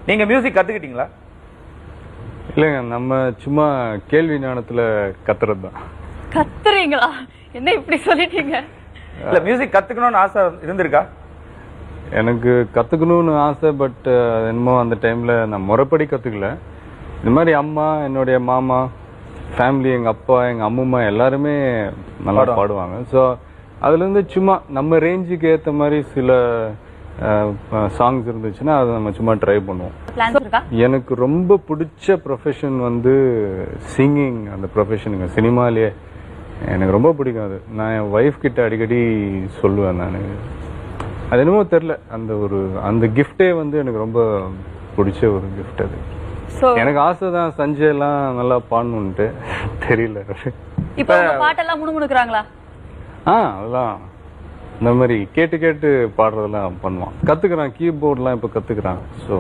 நீங்க மியூசிக் கத்துக்கிட்டீங்களா? இல்லைங்க, நம்ம சும்மா கேள்வி ஞானத்துல கத்துறது தான். கத்துறீங்களா? என்ன இப்படி சொல்லிட்டீங்க? இல்ல மியூசிக் கத்துக்கணும்னு ஆசை இருந்திருக்கா? எனக்கு கத்துக்கணும்னு ஆசை, பட் என்னமோ அந்த டைம்ல நான் முறைப்படி கத்துக்கல. இந்த மாதிரி அம்மா, என்னுடைய மாமா, ஃபேமிலி, எங்க அப்பா, எங்க அம்மும்மா எல்லாருமே நல்லா பாடுவாங்க. ஸோ அதுல இருந்து சும்மா நம்ம ரேஞ்சுக்கு ஏத்த மாதிரி சில சாங்ஸ் இருந்துச்சுன்னா அதை நம்ம சும்மா ட்ரை பண்ணுவோம். பிளான்ஸ் இருக்கா? எனக்கு ரொம்ப பிடிச்ச ப்ரொஃபஷன் வந்து சிங்கிங். அந்த ப்ரொஃபஷனுங்க சினிமாலேயே எனக்கு ரொம்ப பிடிக்கும். அது நான் என் ஒய்ஃப் கிட்ட அடிக்கடி சொல்லுவேன். நான் அது என்னமோ தெரியல, அந்த கிஃப்டே வந்து எனக்கு ரொம்ப பிடிச்ச ஒரு கிஃப்ட் அது. எனக்கு ஆசை தான் சஞ்சய் எல்லாம் நல்லா பாடணும்ட்டு, தெரியல. இப்போ உங்க பாட்டெல்லாம் முணுமுணுக்குறாங்களா? அதெல்லாம் இந்த மாதிரி கேட்டு கேட்டு பாடுறதெல்லாம் பண்ணுவான். கத்துக்கிறான், கீபோர்ட்லாம் இப்போ கத்துக்கிறான். ஸோ